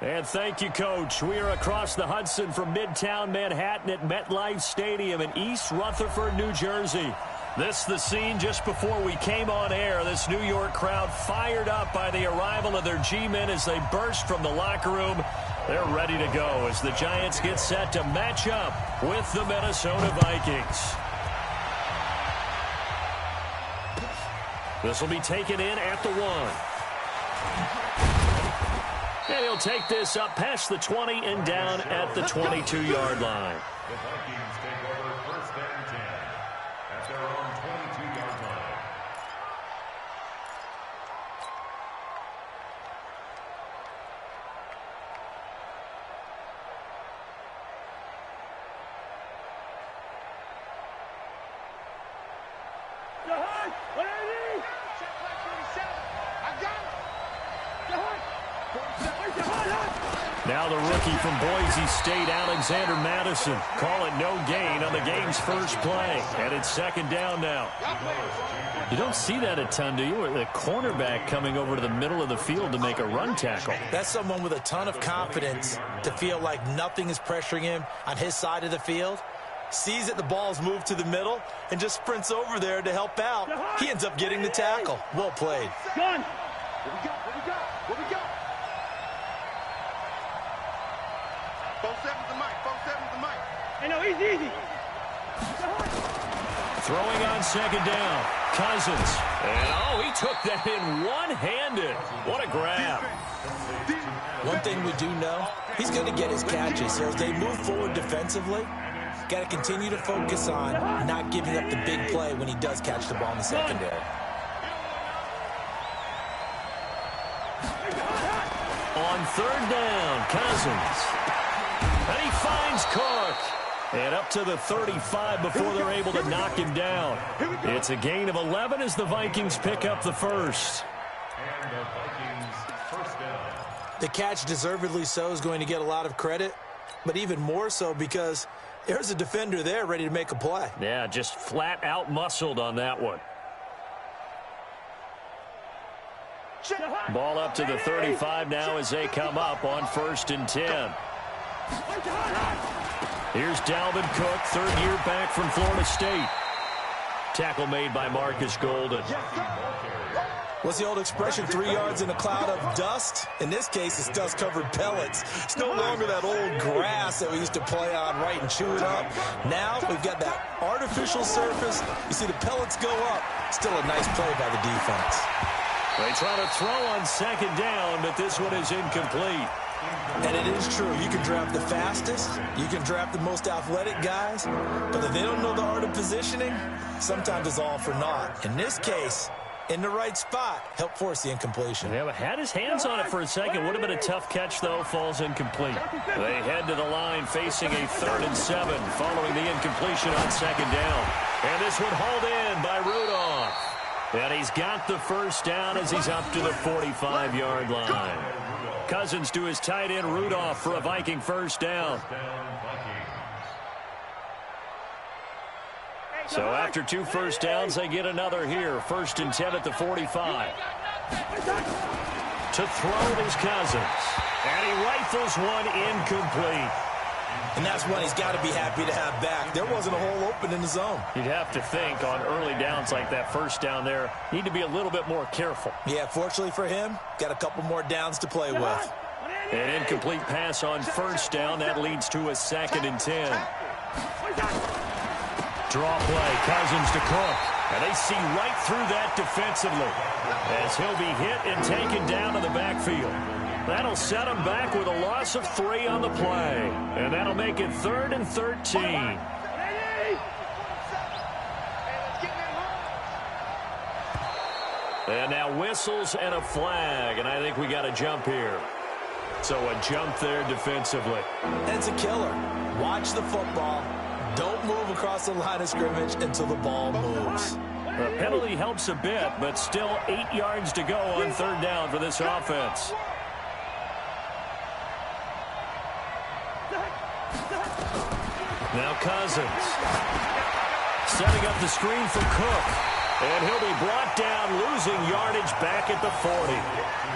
And thank you, Coach. We are across the Hudson from Midtown Manhattan at MetLife Stadium in East Rutherford, New Jersey. This is the scene just before we came on air. This New York crowd fired up by the arrival of their G-men as they burst from the locker room. They're ready to go as the Giants get set to match up with the Minnesota Vikings. This will be taken in at the 1. And he'll take this up past the 20 and down at the 22-yard line. The Vikings take over first and 10 at their own 22-yard line. Now the rookie from Boise State, Alexander Madison, call it no gain on the game's first play. And it's second down now. You don't see that a ton, do you? The cornerback coming over to the middle of the field to make a run tackle. That's someone with a ton of confidence to feel like nothing is pressuring him on his side of the field. Sees that the ball's moved to the middle and just sprints over there to help out. He ends up getting the tackle. Well played. Gun. What we got? What we got? What we got? 4-7's the mic. 4-7's the mic. Hey, no, easy. Throwing on second down. Cousins. And, he took that in one-handed. What a grab. One thing we do know, he's going to get his catches. So as they move forward defensively, got to continue to focus on not giving up the big play when he does catch the ball in the secondary. On third down, Cousins. And he finds Cook. And up to the 35 before they're able to knock him down. It's a gain of 11 as the Vikings pick up the first. And the Vikings first down. The catch, deservedly so, is going to get a lot of credit, but even more so because there's a defender there ready to make a play. Yeah, just flat out muscled on that one. Ball up to the 35 now as they come up on 1st and 10. Here's Dalvin Cook, third-year back from Florida State. Tackle made by Marcus Golden. What's the old expression, 3 yards in a cloud of dust? In this case, it's dust-covered pellets. It's no longer that old grass that we used to play on, right, and chew it up. Now we've got that artificial surface. You see the pellets go up. Still a nice play by the defense. They try to throw on second down, but this one is incomplete. And it is true. You can draft the fastest. You can draft the most athletic guys. But if they don't know the art of positioning, sometimes it's all for naught. In this case, in the right spot, help force the incompletion. Yeah, but had his hands on it for a second. Would have been a tough catch, though. Falls incomplete. They head to the line facing a 3rd and 7 following the incompletion on second down. And this one hauled in by Rudolph. And he's got the first down as he's up to the 45-yard line. Cousins to his tight end Rudolph for a Viking first down. So after 2 first downs, they get another here. 1st and 10 at the 45. To throw is Cousins. And he rifles one incomplete. And that's one he's got to be happy to have back. There wasn't a hole open in the zone. You'd have to think on early downs like that first down there, need to be a little bit more careful. Yeah, fortunately for him, got a couple more downs to play with. An incomplete pass on first down. That leads to a 2nd and 10. Draw play, Cousins to Cook. And they see right through that defensively as he'll be hit and taken down to the backfield. That'll set him back with a loss of 3 on the play. And that'll make it 3rd and 13. And now whistles and a flag. And I think we got a jump here. So a jump there defensively. And it's a killer. Watch the football. Don't move across the line of scrimmage until the ball moves. The penalty helps a bit, but still 8 yards to go on 3rd down for this offense. Now Cousins setting up the screen for Cook. And he'll be brought down, losing yardage back at the 40.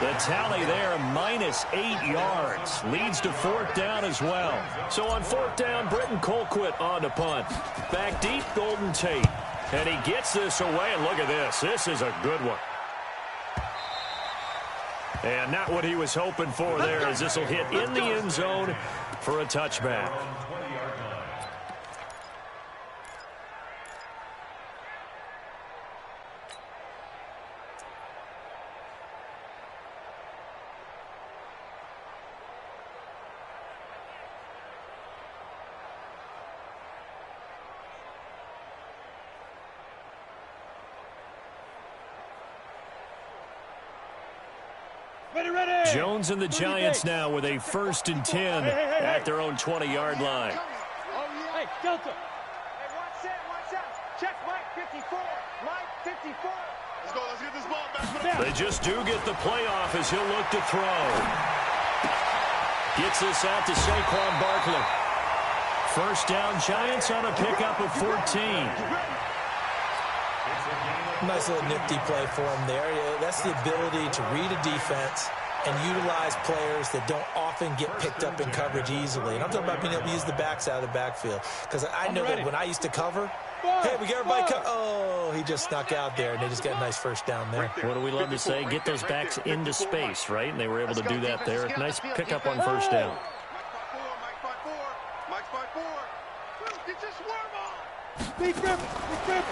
The tally there, -8 yards. Leads to 4th down as well. So on 4th down, Britton Colquitt on to punt. Back deep, Golden Tate. And he gets this away, and look at this. This is a good one. And not what he was hoping for there, as this will hit in the end zone for a touchback. Jones and the Giants now with a 1st and 10 at their own 20-yard line. Hey, Delta. Hey, watch that. Check Mike 54. Mike 54. Let's get this ball back. They just do get the playoff as he'll look to throw. Gets this out to Saquon Barkley. 1st down, Giants on a pickup of 14. Nice little nifty play for him there. Yeah, that's the ability to read a defense and utilize players that don't often get picked up in coverage easily. And I'm talking about being able to use the backs out of the backfield. Because I know that when I used to cover, hey, we got everybody oh, he just snuck out there, and they just got a nice 1st down there. What do we love to say? Get those backs into space, right? And they were able to do that there. Nice pickup on 1st down.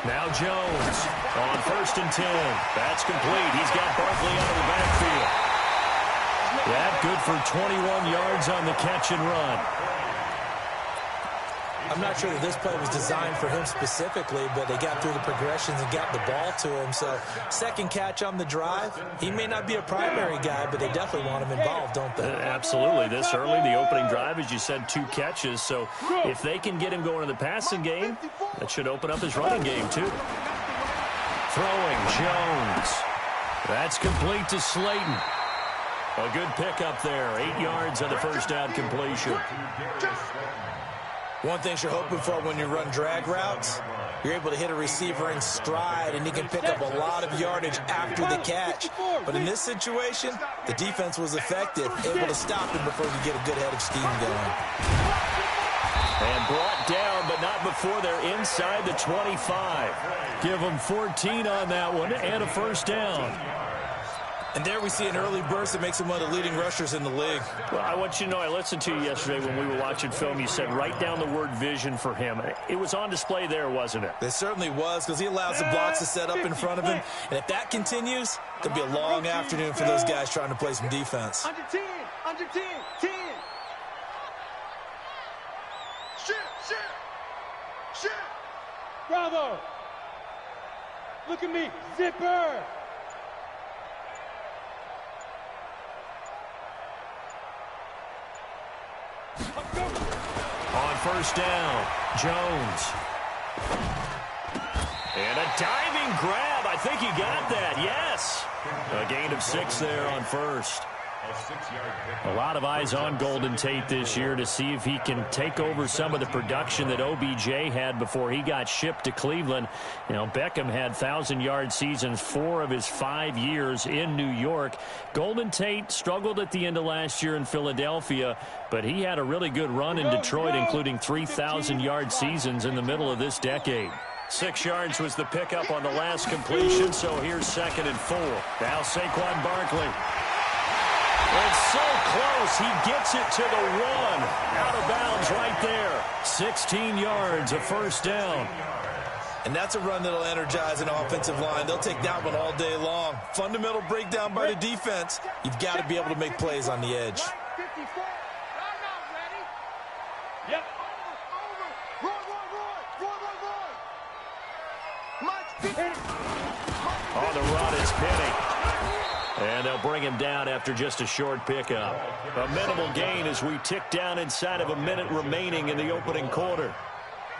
Now Jones on 1st and 10. That's complete. He's got Barkley out of the backfield. That good for 21 yards on the catch and run. I'm not sure that this play was designed for him specifically, but they got through the progressions and got the ball to him. So 2nd catch on the drive. He may not be a primary guy, but they definitely want him involved, don't they? Absolutely. This early, the opening drive, as you said, 2 catches. So if they can get him going in the passing game, that should open up his running game too. Throwing, Jones. That's complete to Slayton. A good pickup there. 8 yards on the 1st down completion. One thing you're hoping for when you run drag routes, you're able to hit a receiver in stride, and he can pick up a lot of yardage after the catch. But in this situation, the defense was effective, able to stop him before you get a good head of steam going. And brought down, but not before they're inside the 25. Give them 14 on that one, and a 1st down. And there we see an early burst that makes him one of the leading rushers in the league. Well, I want you to know, I listened to you yesterday when we were watching film. You said write down the word vision for him. It was on display there, wasn't it? It certainly was, because he allows the blocks to set up in front of him. And if that continues, it could be a long afternoon for those guys trying to play some defense. Under 10, 10. Shit. Bravo. Look at me, zipper. On 1st down, Jones. And a diving grab. I think he got that, yes. A gain of 6 there on 1st. A lot of eyes on Golden Tate this year to see if he can take over some of the production that OBJ had before he got shipped to Cleveland. You know, Beckham had 1,000-yard seasons 4 of his 5 years in New York. Golden Tate struggled at the end of last year in Philadelphia, but he had a really good run in Detroit, including 3,000-yard seasons in the middle of this decade. 6 yards was the pickup on the last completion, so here's 2nd and 4. Now Saquon Barkley. It's so close. He gets it to the 1. Out of bounds right there. 16 yards, a 1st down. And that's a run that'll energize an offensive line. They'll take that one all day long. Fundamental breakdown by the defense. You've got to be able to make plays on the edge. 54. Yep. On the run, it's Penny. And they'll bring him down after just a short pickup. A minimal gain as we tick down inside of a minute remaining in the opening quarter.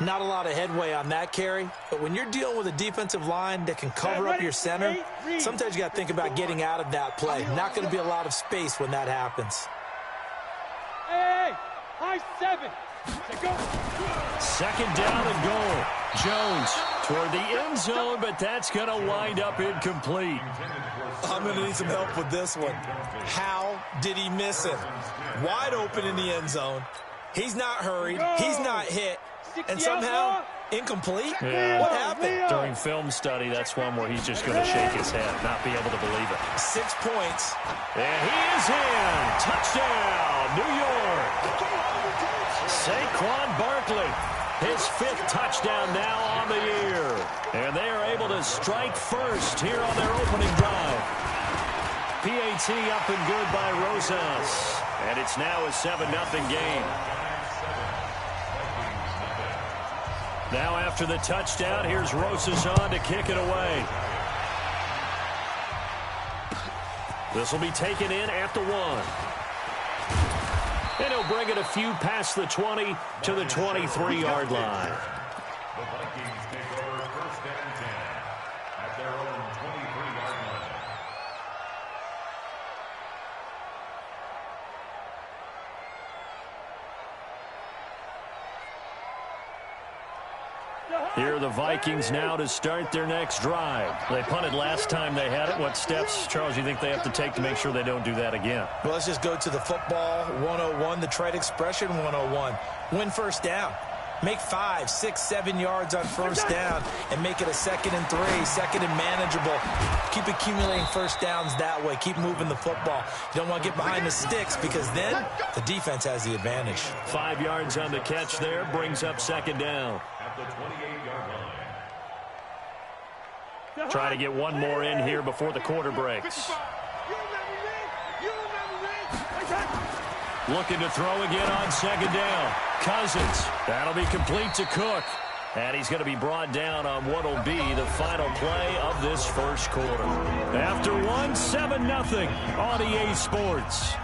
Not a lot of headway on that carry, but when you're dealing with a defensive line that can cover up your center, sometimes you got to think about getting out of that play. Not going to be a lot of space when that happens. Hey, high 7. Go. 2nd down and goal. Jones toward the end zone, but that's going to wind up incomplete. I'm going to need some help with this one. How did he miss it? Wide open in the end zone. He's not hurried. He's not hit. And somehow, incomplete? Yeah. What happened? During film study, that's one where he's just going to shake his head, not be able to believe it. 6 points. And he is in. Touchdown, New York. Saquon Barkley, his 5th touchdown now on the year. And they are able to strike first here on their opening drive. PAT up and good by Rosas. And it's now a 7-0 game. Now after the touchdown, here's Rosas on to kick it away. This will be taken in at the 1. And he'll bring it a few past the 20 to the 23-yard line. The Vikings take over 1st and 10 at their own 23-yard line. Here are the Vikings now to start their next drive. They punted last time they had it. What steps, Charles, you think they have to take to make sure they don't do that again? Well, let's just go to the football 101, the trade expression 101. Win first down. Make 5, 6, 7 yards on first down and make it a 2nd and 3, 2nd and manageable. Keep accumulating first downs that way. Keep moving the football. You don't want to get behind the sticks because then the defense has the advantage. 5 yards on the catch there, brings up 2nd down. At the 28-yard line. Try to get one more in here before the quarter breaks. Looking to throw again on 2nd down. Cousins. That'll be complete to Cook. And he's going to be brought down on what will be the final play of this first quarter. After 7-0 on EA Sports.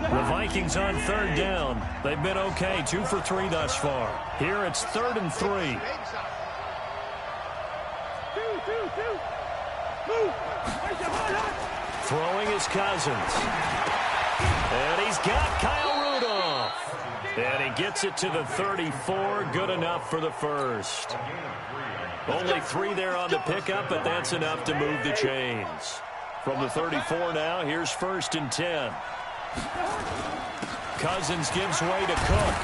The Vikings on 3rd down. They've been okay, 2 for 3 thus far. Here it's 3rd and 3. Throwing is Cousins. And he's got Kyle Rudolph. And he gets it to the 34. Good enough for the first. Only 3 there on the pickup, but that's enough to move the chains. From the 34 now, here's 1st and 10. Cousins gives way to Cook.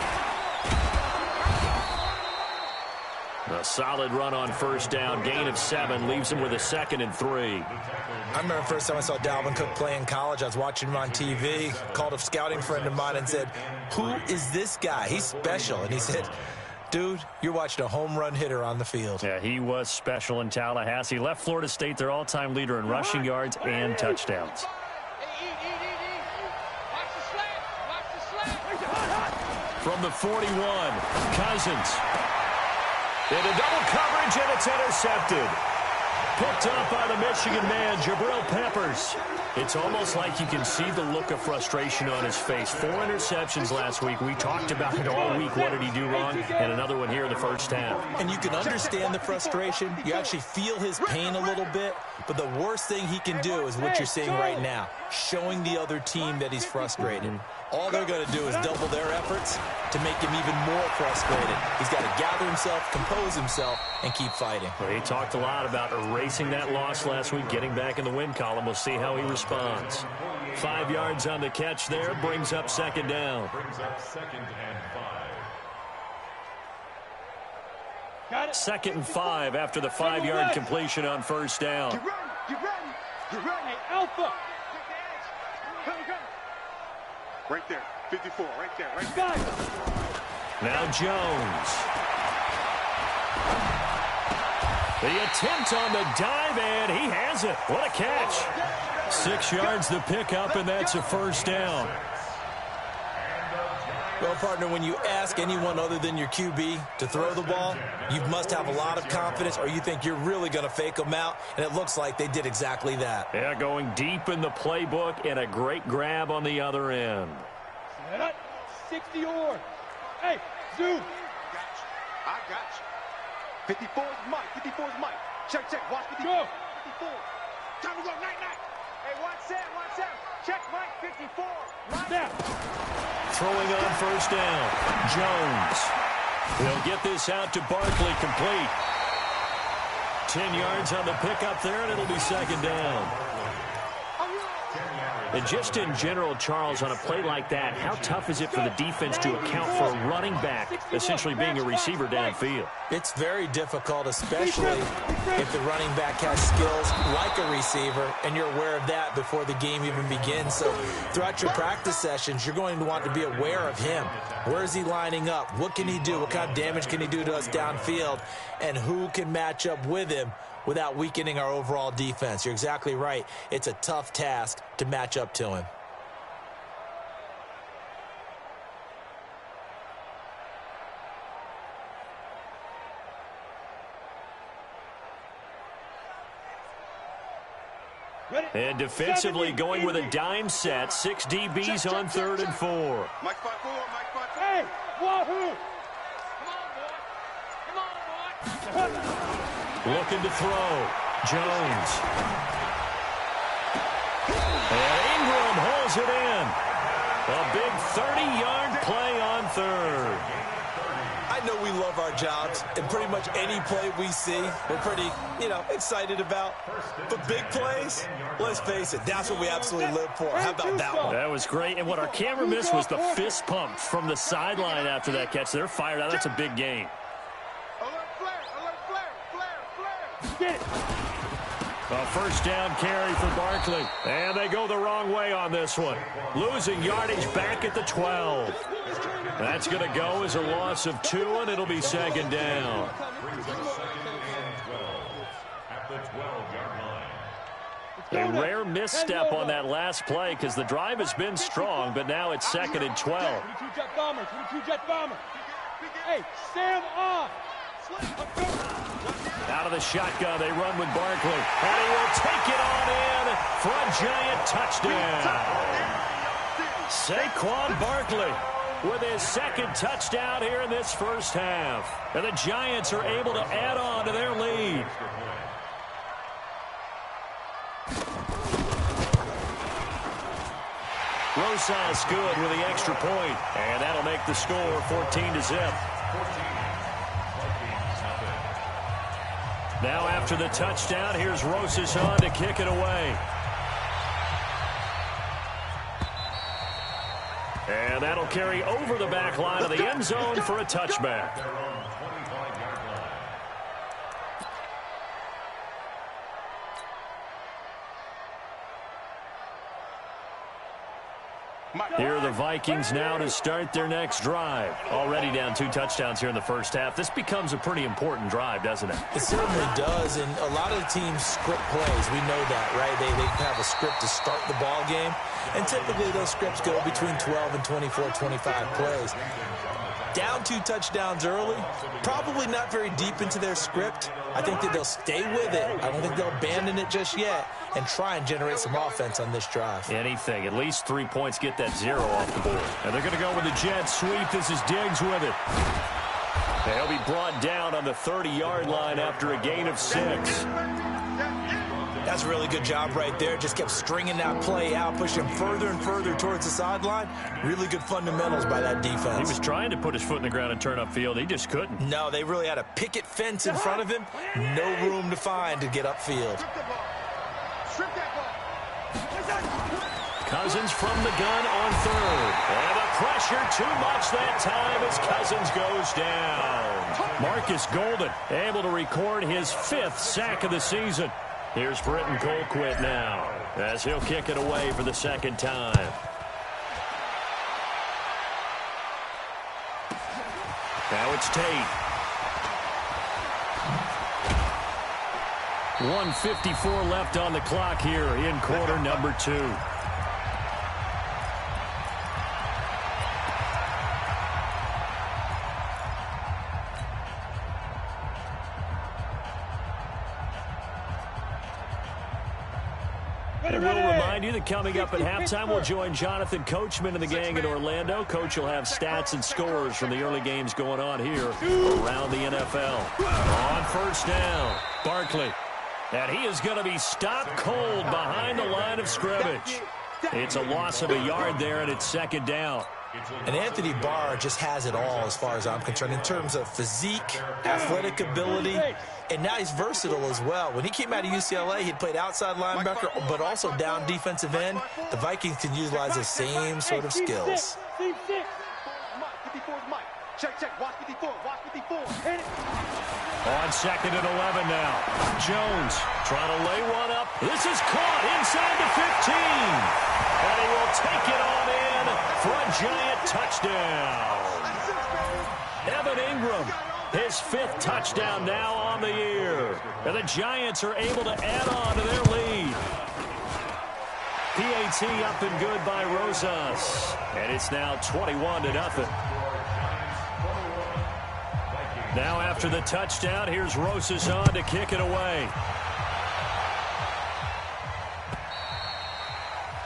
A solid run on first down. Gain of 7 leaves him with a 2nd and 3. I remember the first time I saw Dalvin Cook play in college. I was watching him on TV. Called a scouting friend of mine and said, "Who is this guy? He's special." And he said, "Dude, you're watching a home run hitter on the field." Yeah, he was special in Tallahassee. Left Florida State their all-time leader in rushing yards and touchdowns. From the 41, Cousins. Into double coverage, and it's intercepted. Picked up by the Michigan man, Jabril Peppers. It's almost like you can see the look of frustration on his face. 4 interceptions last week. We talked about it all week. What did he do wrong? And another one here in the first half. And you can understand the frustration. You actually feel his pain a little bit. But the worst thing he can do is what you're seeing right now, showing the other team that he's frustrated. All they're going to do is double their efforts to make him even more frustrated. He's got to gather himself, compose himself, and keep fighting. Well, he talked a lot about erasing that loss last week, getting back in the win column. We'll see how he responds. 5 yards on the catch there, brings up 2nd down. Brings up 2nd and 5. Got it. 2nd and 5 after the 5-yard completion on first down. Get ready. Get ready. Get ready. Hey, Alpha. Come. Right there. 54. Right there. Right there. Now Jones. The attempt on the dive, and he has it. What a catch. 6 yards the pickup, and that's a first down. Well, partner, when you ask anyone other than your QB to throw the ball, you must have a lot of confidence, or you think you're really going to fake them out, and it looks like they did exactly that. Yeah, going deep in the playbook, and a great grab on the other end. 60 or. Hey, zoom. I got you. 54 is Mike. 54 is Mike. Check. Watch 54. Go. 54. Time to go. Night. Hey, watch that. Check Mike. 54. Mike. Now. Throwing on first down. Jones. He'll get this out to Barkley, complete. 10 yards on the pickup there, and it'll be second down. And just in general, Charles, on a play like that, how tough is it for the defense to account for a running back essentially being a receiver downfield? It's very difficult, especially if the running back has skills like a receiver, and you're aware of that before the game even begins. So throughout your practice sessions, you're going to want to be aware of him. Where is he lining up? What can he do? What kind of damage can he do to us downfield? And who can match up with him without weakening our overall defense? You're exactly right. It's a tough task to match up to him. And defensively going with a dime set. 6 DBs on 3rd and 4. Mike 5-4, Mike 5-4. Hey, wahoo! Come on, boy. Looking to throw. Jones. And Ingram holds it in. A big 30-yard play on 3rd. I know we love our jobs, and pretty much any play we see, we're pretty, excited about. But big plays, let's face it, that's what we absolutely live for. How about that one? That was great, and what our camera missed was the fist pump from the sideline after that catch. They're fired out. That's a big game. Get it. A first down carry for Barkley. And they go the wrong way on this one. Losing yardage back at the 12. That's going to go as a loss of 2, and it'll be second down. A rare misstep on that last play because the drive has been strong, but now it's 2nd and 12. 22-jet bomber, 22-jet bomber. Hey, stand off. Out of the shotgun, they run with Barkley. And he will take it on in for a giant touchdown. Saquon Barkley with his 2nd touchdown here in this first half. And the Giants are able to add on to their lead. Rosas good with the extra point. And that'll make the score 14-0. Now after the touchdown, here's Rosas on to kick it away. And that'll carry over the back line of the end zone for a touchback. Here are the Vikings now to start their next drive. Already down 2 touchdowns here in the first half. This becomes a pretty important drive, doesn't it? It certainly does, and a lot of the teams script plays. We know that, right? They have a script to start the ball game, and typically those scripts go between 12 and 24, 25 plays. Down 2 touchdowns early, probably not very deep into their script. I think that they'll stay with it. I don't think they'll abandon it just yet and try and generate some offense on this drive. Anything. At least 3 points, get that 0 off the board. And they're going to go with the jet sweep. This is Diggs with it. And he'll be brought down on the 30-yard line after a gain of 6. That's a really good job right there. Just kept stringing that play out, pushing further and further towards the sideline. Really good fundamentals by that defense. He was trying to put his foot in the ground and turn upfield. He just couldn't. No, they really had a picket fence in front of him. No room to find to get upfield. Cousins from the gun on 3rd. And the pressure too much that time as Cousins goes down. Marcus Golden able to record his 5th sack of the season. Here's Britton Colquitt now as he'll kick it away for the 2nd time. Now it's Tate. 1:54 left on the clock here in quarter number 2. And we'll remind you that coming up at halftime, we'll join Jonathan Coachman and the gang in Orlando. Coach will have stats and scores from the early games going on here around the NFL. On first down, Barkley. And he is going to be stopped cold behind the line of scrimmage. It's a loss of a yard there, and it's 2nd down. And Anthony Barr just has it all as far as I'm concerned in terms of physique, athletic ability, and now he's versatile as well. When he came out of UCLA, he played outside linebacker, but also down defensive end. The Vikings can utilize the same sort of skills. Check, watch 54, watch 54. On 2nd and 11 now. Jones trying to lay one up. This is caught inside the 15. And he will take it on in for a Giant touchdown. Evan Ingram, his 5th touchdown now on the year. And the Giants are able to add on to their lead. PAT up and good by Rosas. And it's now 21-0. Now after the touchdown, here's Rosas on to kick it away.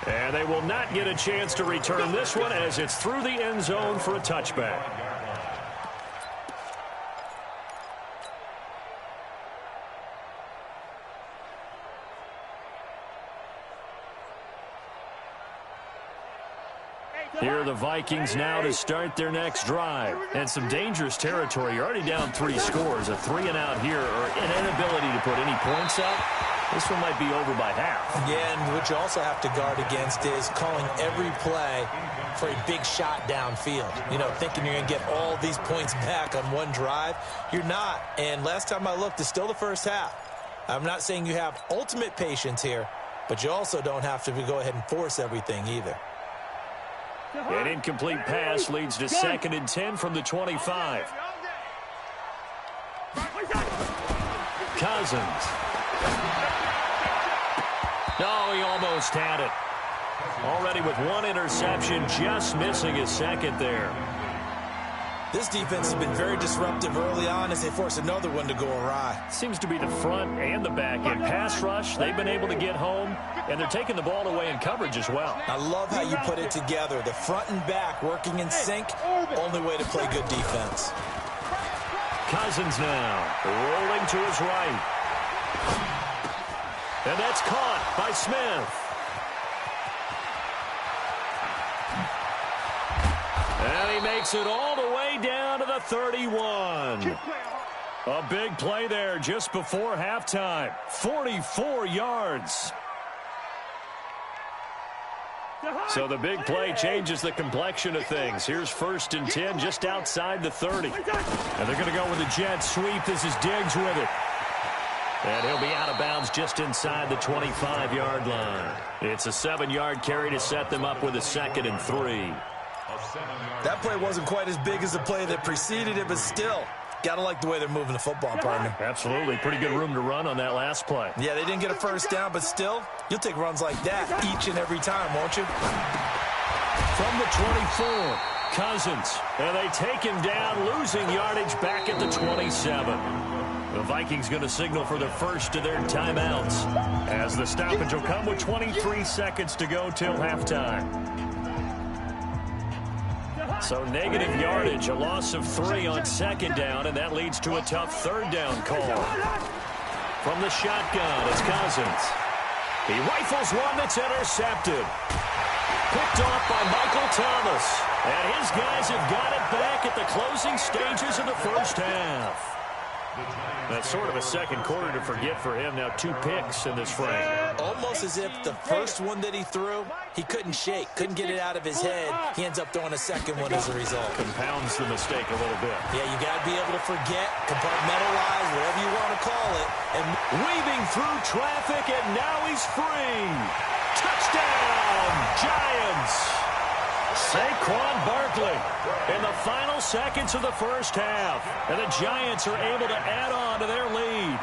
And they will not get a chance to return this one as it's through the end zone for a touchback. Here are the Vikings now to start their next drive. And some dangerous territory. You're already down 3 scores. A 3-and-out here or an inability to put any points up. This one might be over by half. Yeah, and what you also have to guard against is calling every play for a big shot downfield. You know, thinking you're going to get all these points back on one drive. You're not. And last time I looked, it's still the first half. I'm not saying you have ultimate patience here, but you also don't have to go ahead and force everything either. An incomplete pass leads to 2nd and 10 from the 25. Cousins. No, he almost had it. Already with 1 interception, just missing his 2nd there. This defense has been very disruptive early on as they force another one to go awry. Seems to be the front and the back end. Pass rush, they've been able to get home, and they're taking the ball away in coverage as well. I love how you put it together. The front and back working in sync, only way to play good defense. Cousins now rolling to his right. And that's caught by Smith. And he makes it all the way down to the 31. A big play there just before halftime. 44 yards. So the big play changes the complexion of things. Here's 1st and 10 just outside the 30. And they're going to go with a jet sweep. This is Diggs with it. And he'll be out of bounds just inside the 25-yard line. It's a 7-yard carry to set them up with a 2nd and 3. That play wasn't quite as big as the play that preceded it, but still, gotta like the way they're moving the football, partner. Absolutely. Pretty good room to run on that last play. Yeah, they didn't get a first down, but still, you'll take runs like that each and every time, won't you? From the 24, Cousins. And they take him down, losing yardage back at the 27. The Vikings going to signal for the first of their timeouts as the stoppage will come with 23 seconds to go till halftime. So negative yardage, a loss of 3 on 2nd down, and that leads to a tough 3rd down call. From the shotgun, it's Cousins. He rifles one that's intercepted. Picked off by Michael Thomas. And his guys have got it back at the closing stages of the first half. That's sort of a second quarter to forget for him. Now 2 picks in this frame. Almost as if the first one that he threw, he couldn't shake, couldn't get it out of his head. He ends up throwing a second one as a result. Compounds the mistake a little bit. Yeah, you got to be able to forget, compartmentalize, whatever you want to call it. And weaving through traffic, and now he's free. Touchdown, Giants. Saquon Barkley in the final seconds of the first half. And the Giants are able to add on to their lead.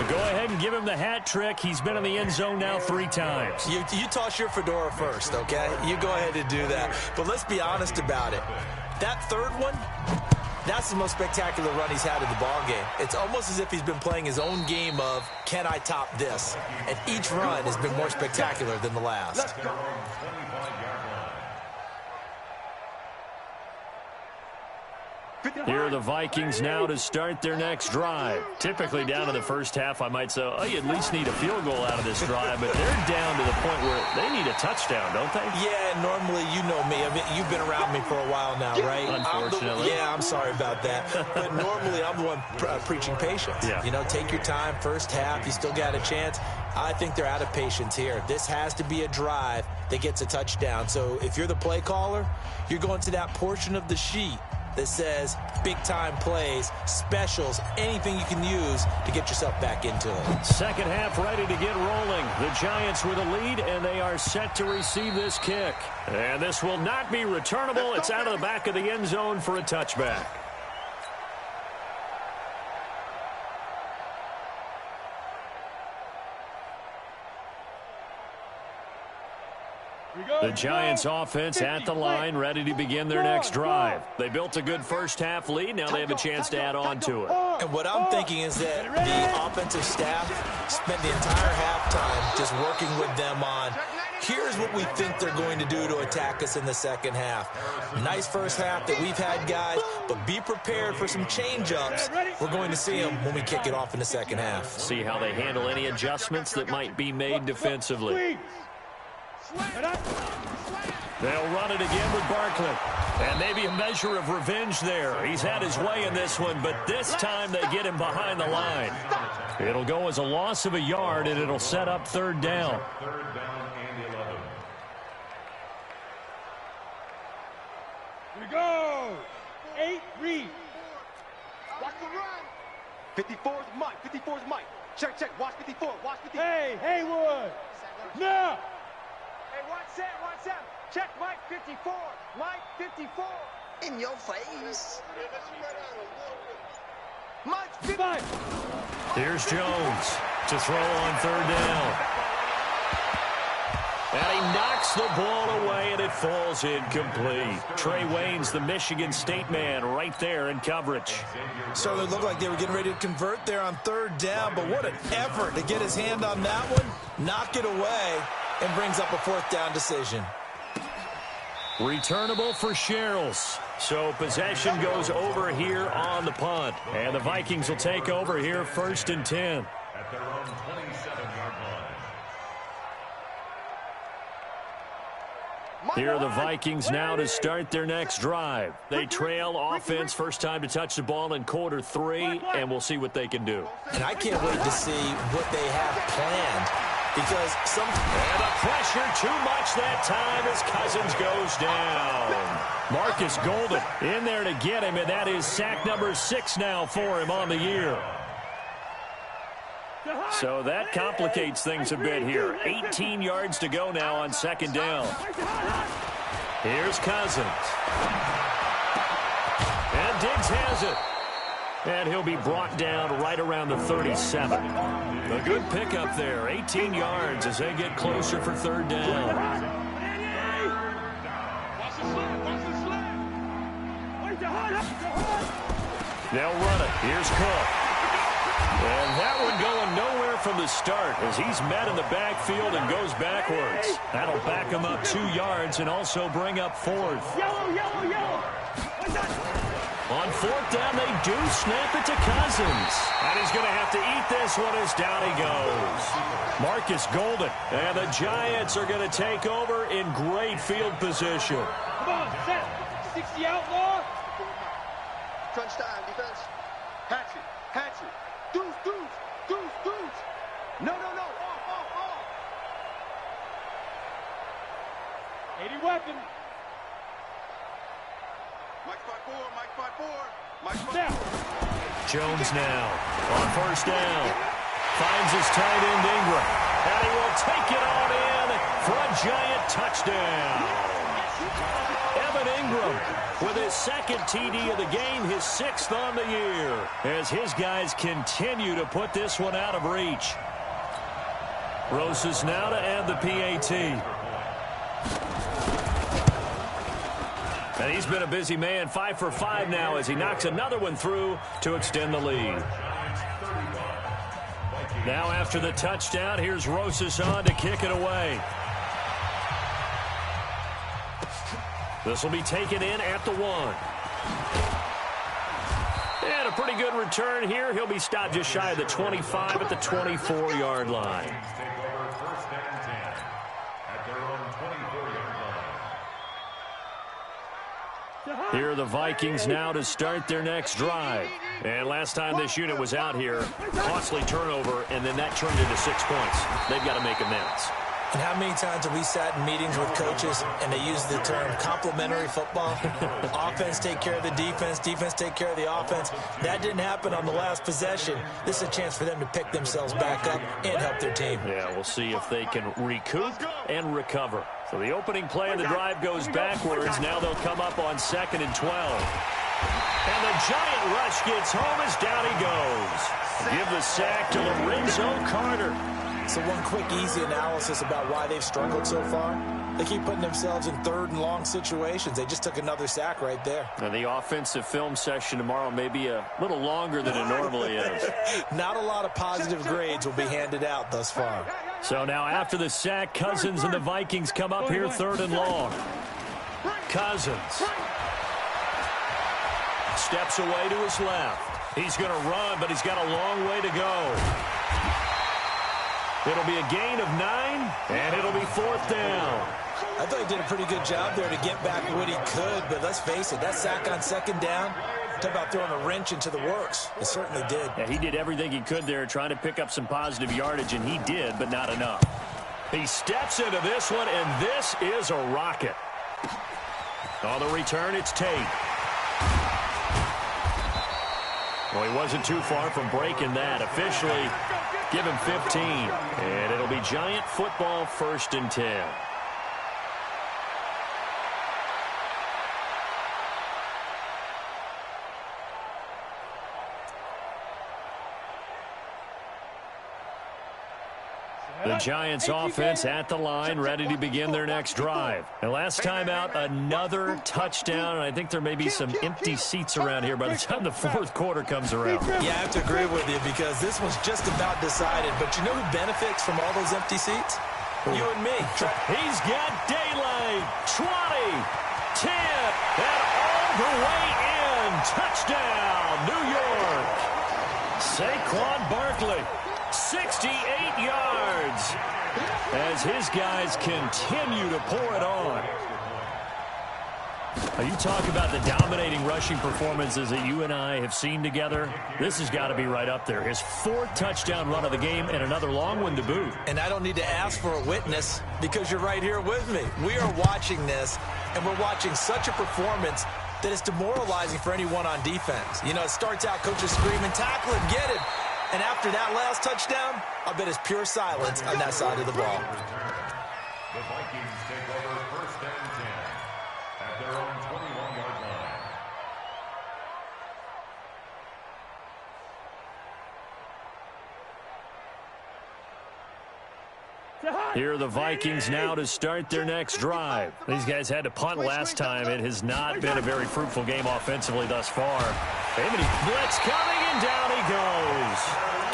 Go ahead and give him the hat trick. He's been in the end zone now 3 times. You toss your fedora first, okay? You go ahead and do that. But let's be honest about it. That 3rd one, that's the most spectacular run he's had in the ballgame. It's almost as if he's been playing his own game of, can I top this? And each run has been more spectacular than the last. Here are the Vikings now to start their next drive. Typically down in the first half, I might say, oh, you at least need a field goal out of this drive, but they're down to the point where they need a touchdown, don't they? Yeah, normally, you know me. I mean, you've been around me for a while now, right? Unfortunately. I'm sorry about that. But normally, I'm the one preaching patience. Yeah. You know, take your time, first half, you still got a chance. I think they're out of patience here. This has to be a drive that gets a touchdown. So if you're the play caller, you're going to that portion of the sheet that says big-time plays, specials, anything you can use to get yourself back into it. Second half ready to get rolling. The Giants with a lead, and they are set to receive this kick. And this will not be returnable. It's out of the back of the end zone for a touchback. The Giants offense at the line, ready to begin their next drive. They built a good first half lead. Now they have a chance to add on to it. And what I'm thinking is that the offensive staff spent the entire halftime just working with them on, here's what we think they're going to do to attack us in the second half. Nice first half that we've had, guys, but be prepared for some change-ups. We're going to see them when we kick it off in the second half. See how they handle any adjustments that might be made defensively. They'll run it again with Barkley. And maybe a measure of revenge there. He's had his way in this one, but this time they get him behind the line. It'll go as a loss of a yard, and it'll set up third down. Third down and 11. Here we go. 8, read. Watch the run. 54's Mike. 54's Mike. Check. Watch 54. Watch 54. Hey, Haywood. No. Hey, watch that. Check Mike 54. Mike 54. In your face. Mike 55. Here's Jones to throw on third down. And he knocks the ball away, and it falls incomplete. Trey Wayne's the Michigan State man right there in coverage. Certainly looked like they were getting ready to convert there on third down, but what an effort to get his hand on that one, knock it away, and brings up a fourth down decision. Returnable for Sherrills. So possession goes over here on the punt. And the Vikings will take over here first and 10. At their own 27-yard line. Here are the Vikings now to start their next drive. They trail offense, first time to touch the ball in quarter 3, and we'll see what they can do. And I can't wait to see what they have planned. Because and the pressure too much that time as Cousins goes down. Marcus Golden in there to get him, and that is sack number 6 now for him on the year. So that complicates things a bit here. 18 yards to go now on second down. Here's Cousins. And Diggs has it. And he'll be brought down right around the 37. A good pickup there. 18 yards as they get closer for third down. They'll run it. Here's Cook. And that one going nowhere from the start as he's met in the backfield and goes backwards. That'll back him up 2 yards and also bring up fourth. Yellow. On fourth down, they do snap it to Cousins. And he's going to have to eat this one as down he goes. Marcus Golden. And the Giants are going to take over in great field position. Come on, set. 60 outlaw. Crunch time, defense. Hatchet. Deuce. No. Off. 80 weapon. Mike 5-4. Now. Jones now on first down. Finds his tight end Ingram. And he will take it on in for a Giant touchdown. Evan Ingram with his second TD of the game, his 6th on the year, as his guys continue to put this one out of reach. Rosas now to add the PAT. And he's been a busy man, 5 for 5 now as he knocks another one through to extend the lead. Now after the touchdown, here's Rosas on to kick it away. This will be taken in at the 1. And a pretty good return here. He'll be stopped just shy of the 25 at the 24-yard line. Take over first and 10 at their own 24-yard line. Here are the Vikings now to start their next drive. And last time this unit was out here, costly turnover, and then that turned into 6 points. They've got to make amends. And how many times have we sat in meetings with coaches and they use the term complementary football? Offense take care of the defense, defense take care of the offense. That didn't happen on the last possession. This is a chance for them to pick themselves back up and help their team. Yeah, we'll see if they can recoup and recover. So the opening play of the drive goes backwards. Now they'll come up on 2nd and 12. And the giant rush gets home as down he goes. Give the sack to Lorenzo Carter. So one quick, easy analysis about why they've struggled so far. They keep putting themselves in 3rd and long situations. They just took another sack right there. Now the offensive film session tomorrow may be a little longer than it normally is. Not a lot of positive grades will be handed out thus far. So now after the sack, Cousins and the Vikings come up here 3rd and long. Cousins steps away to his left. He's going to run, but he's got a long way to go. It'll be a gain of 9, and it'll be 4th down. I thought he did a pretty good job there to get back what he could, but let's face it, that sack on 2nd down, talk about throwing a wrench into the works. It certainly did. Yeah, he did everything he could there trying to pick up some positive yardage, and he did, but not enough. He steps into this one, and this is a rocket. On the return, it's Tate. Well, he wasn't too far from breaking that. Officially, give him 15. And it'll be Giant football 1st and 10. The Giants offense at the line, ready to begin their next drive. And last time out, another touchdown, and I think there may be some empty seats around here by the time the 4th quarter comes around. Yeah, I have to agree with you because this one's just about decided. But you know who benefits from all those empty seats? You and me. He's got daylight. 20, 10, and all the way in. Touchdown, New York. Saquon Barkley. 68 yards as his guys continue to pour it on. Now you talk about the dominating rushing performances that you and I have seen together. This has got to be right up there. His 4th touchdown run of the game and another long one to boot. And I don't need to ask for a witness because you're right here with me. We are watching this, and we're watching such a performance that it's demoralizing for anyone on defense. You know, it starts out coaches screaming, tackle him, get it. And after that last touchdown, I bet it's pure silence on that side of the ball. The Vikings take over 1st and 10 at their own 21-yard line. Here are the Vikings now to start their next drive. These guys had to punt last time. It has not been a very fruitful game offensively thus far. Blitz coming, and down he goes.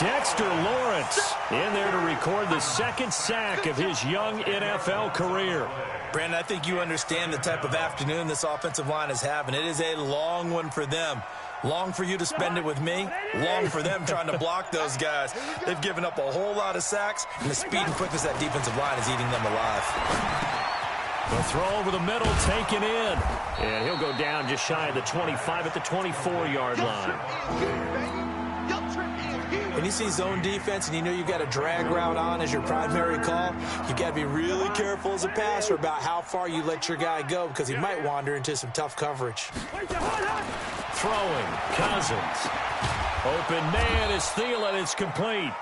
Dexter Lawrence in there to record the 2nd sack of his young NFL career. Brandon, I think you understand the type of afternoon this offensive line is having. It is a long one for them. Long for you to spend it with me. Long for them trying to block those guys. They've given up a whole lot of sacks, and the speed and quickness of that defensive line is eating them alive. The throw over the middle, taken in. And he'll go down just shy of the 25 at the 24-yard line. When you see zone defense and you know you've got a drag route on as your primary call, you've got to be really careful as a passer about how far you let your guy go because he might wander into some tough coverage. Throwing, Cousins. Open man is Thielen. It's complete.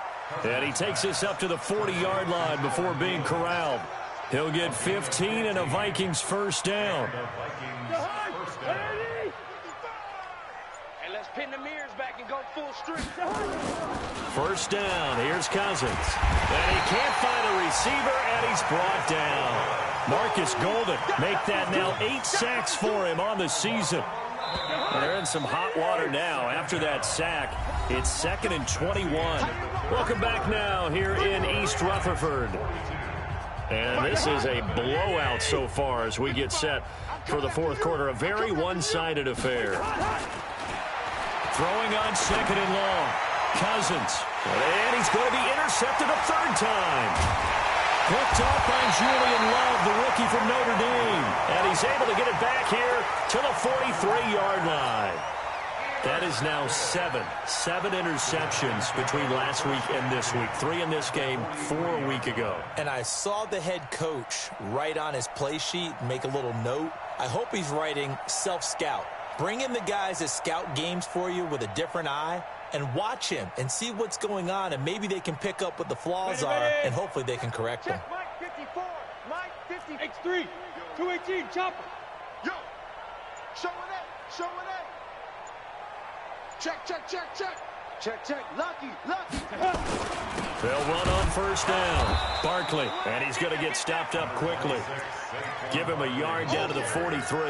And he takes this up to the 40-yard line before being corralled. He'll get 15 and a Vikings 1st down. And let's pin the mirrors back and go full street. 1st down. Here's Cousins. And he can't find a receiver, and he's brought down. Marcus Golden make that now 8 sacks for him on the season. They're in some hot water now after that sack. It's 2nd and 21. Welcome back now here in East Rutherford. And this is a blowout so far as we get set for the 4th quarter. A very one-sided affair. Throwing on second and long. Cousins. And he's going to be intercepted a third time. Picked off by Julian Love, the rookie from Notre Dame. And he's able to get it back here to the 43-yard line. That is now seven interceptions between last week and this week. 3 in this game, 4 a week ago. And I saw the head coach write on his play sheet, make a little note. I hope he's writing self-scout. Bring in the guys that scout games for you with a different eye and watch him and see what's going on, and maybe they can pick up what the flaws are, and hopefully they can correct them. Check Mike 54, Mike 50, X3, 218, chopper. Yo, show it up, show it up. Check, check, check, check. Check, check, Lucky. They'll run on first down. Barkley, and he's going to get stopped up quickly. Give him a yard down to the 43.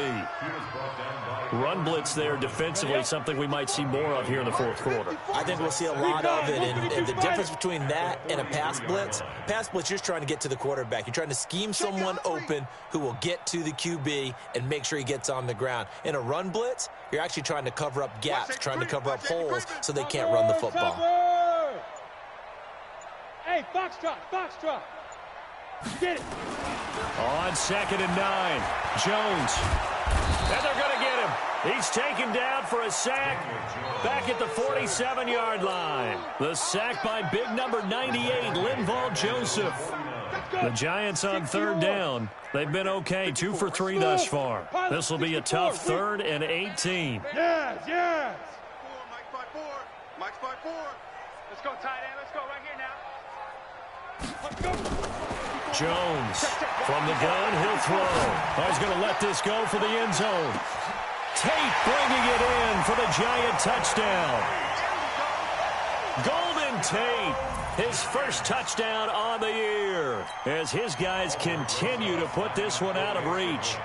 Run blitz there defensively, something we might see more of here in the fourth quarter. I think we'll see a lot of it, and the difference between that and a pass blitz, you're just trying to get to the quarterback. You're trying to scheme someone open who will get to the QB and make sure he gets on the ground. In a run blitz, you're actually trying to cover up gaps, trying to cover up holes so they can't run the football. Hey, Foxtrot. Get it. On second and 9, Jones. And they're going to get him. He's taken down for a sack back at the 47-yard line. The sack by big number 98, Linval Joseph. The Giants on third down. They've been okay, 2 for 3 thus far. This will be a tough 3rd and 18. Yes. Mike 5-4, Mike 5-4. Let's go, tight end. Let's go right here now. Jones from the gun, he'll throw. Oh, he's going to let this go for the end zone. Tate bringing it in for the Giant touchdown. Golden Tate, his first touchdown on the year, as his guys continue to put this one out of reach.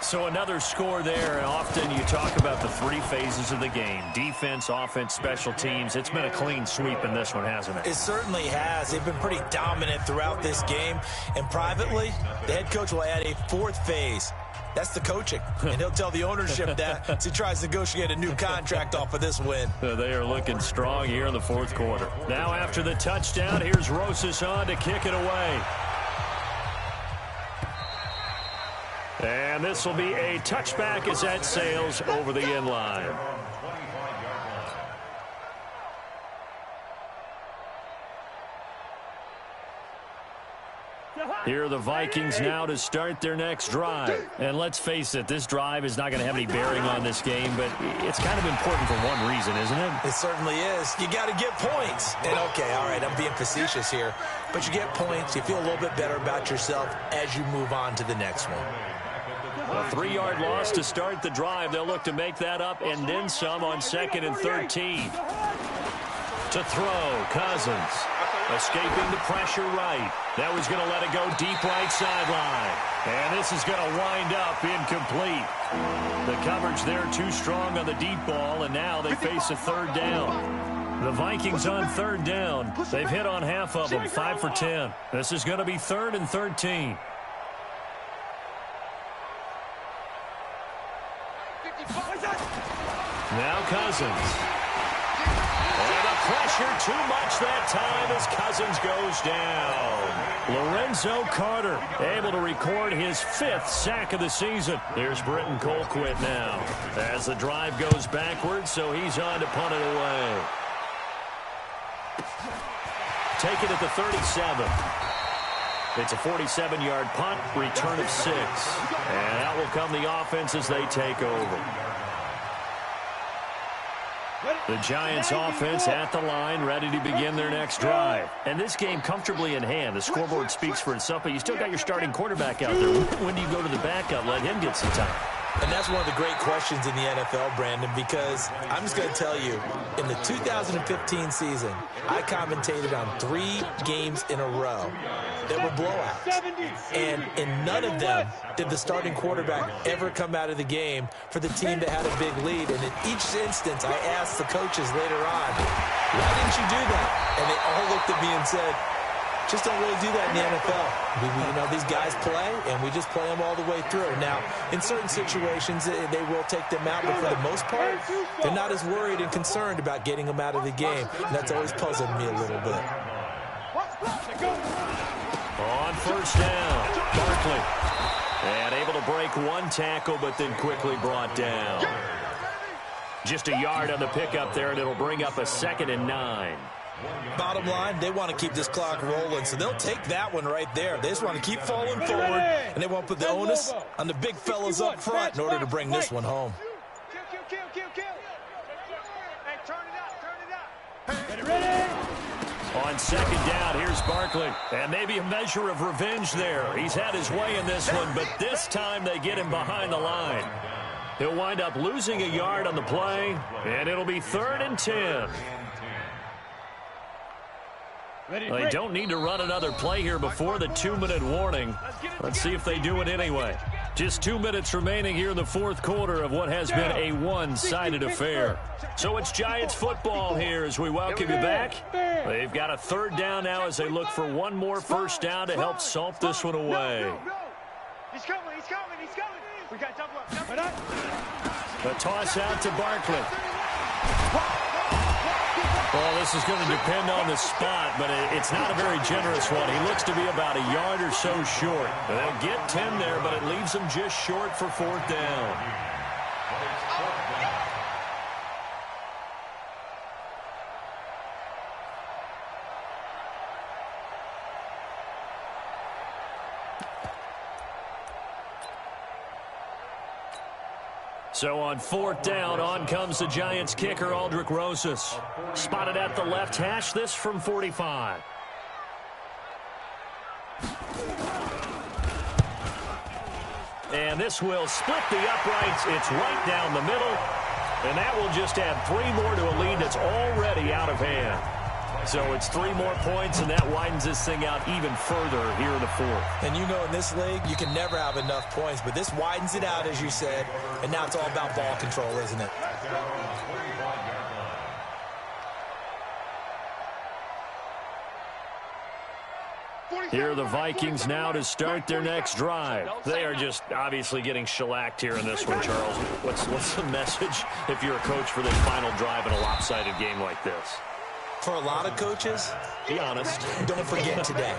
So another score there, and often you talk about the 3 phases of the game. Defense, offense, special teams. It's been a clean sweep in this one, hasn't it? It certainly has. They've been pretty dominant throughout this game. And privately, the head coach will add a 4th phase. That's the coaching. And he'll tell the ownership that as he tries to negotiate a new contract off of this win. They are looking strong here in the fourth quarter. Now after the touchdown, here's Rosas on to kick it away. And this will be a touchback as that sails over the end line. Here are the Vikings now to start their next drive. And let's face it, this drive is not going to have any bearing on this game, but it's kind of important for one reason, isn't it? It certainly is. You got to get points. And okay, all right, I'm being facetious here, but you get points, you feel a little bit better about yourself as you move on to the next one. A 3-yard loss to start the drive. They'll look to make that up and then some on 2nd and 13. To throw, Cousins. Escaping the pressure right. That was going to let it go deep right sideline. And this is going to wind up incomplete. The coverage there too strong on the deep ball, and now they face a 3rd down. The Vikings on 3rd down. They've hit on half of them, 5 for 10. This is going to be 3rd and 13. Now Cousins. And the pressure too much that time as Cousins goes down. Lorenzo Carter able to record his 5th sack of the season. Here's Britton Colquitt now as the drive goes backwards, so he's on to punt it away. Take it at the 37. It's a 47-yard punt, return of 6. And out will come the offense as they take over. The Giants offense at the line, ready to begin their next drive. And this game comfortably in hand. The scoreboard speaks for itself, but you still got your starting quarterback out there. When do you go to the backup? Let him get some time. And that's one of the great questions in the NFL, Brandon, because I'm just going to tell you, in the 2015 season, I commentated on 3 games in a row that were blowouts. And in none of them did the starting quarterback ever come out of the game for the team that had a big lead. And in each instance, I asked the coaches later on, why didn't you do that? And they all looked at me and said, Just don't really do that in the NFL. You know, these guys play, and we just play them all the way through. Now, in certain situations, they will take them out, but for the most part, they're not as worried and concerned about getting them out of the game. And that's always puzzled me a little bit. On first down, Barkley. And able to break one tackle, but then quickly brought down. Just a yard on the pickup there, and it'll bring up a 2nd and 9. Bottom line, they want to keep this clock rolling, so they'll take that one right there. They just want to keep falling forward, and they want to put the onus on the big fellas up front in order to bring this one home. Kill. Hey, turn it out. Get it ready. On 2nd down, here's Barkley. And maybe a measure of revenge there. He's had his way in this one, but this time they get him behind the line. He'll wind up losing a yard on the play, and it'll be 3rd and 10. They don't need to run another play here before the 2-minute warning. Let's see if they do it anyway. Just 2 minutes remaining here in the 4th quarter of what has been a one-sided affair. So it's Giants football here as we welcome you back. They've got a 3rd down now as they look for one more first down to help salt this one away. He's coming. We got double up. The toss out to Barkley. Well, this is going to depend on the spot, but it's not a very generous one. He looks to be about a yard or so short. They'll get 10 there, but it leaves them just short for 4th down. So on 4th down, on comes the Giants kicker, Aldrick Rosas. Spotted at the left hash, this from 45. And this will split the uprights. It's right down the middle. And that will just add 3 more to a lead that's already out of hand. So it's 3 more points, and that widens this thing out even further here in the 4th. And you know in this league, you can never have enough points, but this widens it out, as you said, and now it's all about ball control, isn't it? Here are the Vikings now to start their next drive. They are just obviously getting shellacked here in this one, Charles. What's the message if you're a coach for this final drive in a lopsided game like this? For a lot of coaches, be honest. Don't forget today.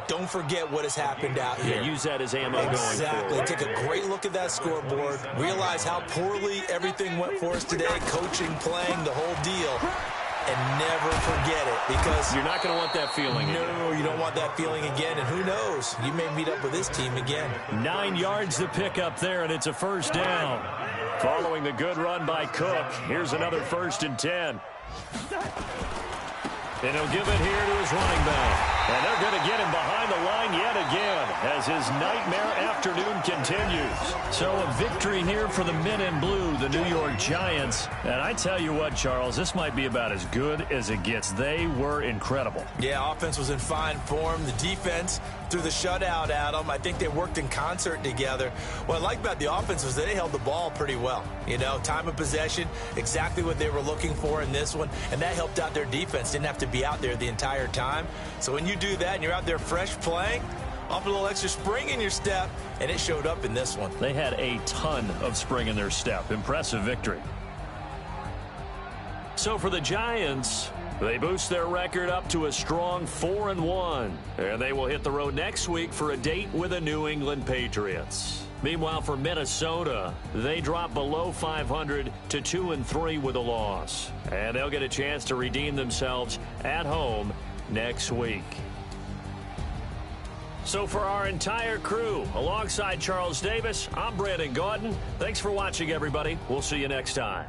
Don't forget what has happened out here. Yeah, use that as ammo going forward. Exactly. Take a great look at that scoreboard. Realize how poorly everything went for us today. Coaching, playing, the whole deal. And never forget it, because you're not going to want that feeling again. No, you don't want that feeling again. And who knows? You may meet up with this team again. 9 yards to pick up there, and it's a first down. Following the good run by Cook, here's another 1st and 10. And he'll give it here to his running back. And they're going to get him behind the line yet again as his nightmare afternoon continues. So a victory here for the men in blue, the New York Giants. And I tell you what, Charles, this might be about as good as it gets. They were incredible. Yeah, offense was in fine form. The defense threw the shutout at them. I think they worked in concert together. What I like about the offense was they held the ball pretty well. You know, time of possession, exactly what they were looking for in this one. And that helped out their defense. Didn't have to be out there the entire time. So when you do that and you're out there fresh playing, off a little extra spring in your step, and it showed up in this one. They had a ton of spring in their step. Impressive victory. So for the Giants, they boost their record up to a strong 4-1. And they will hit the road next week for a date with the New England Patriots. Meanwhile, for Minnesota, they drop below 500 to 2-3 with a loss. And they'll get a chance to redeem themselves at home next week. So for our entire crew, alongside Charles Davis, I'm Brandon Gaudin. Thanks for watching, everybody. We'll see you next time.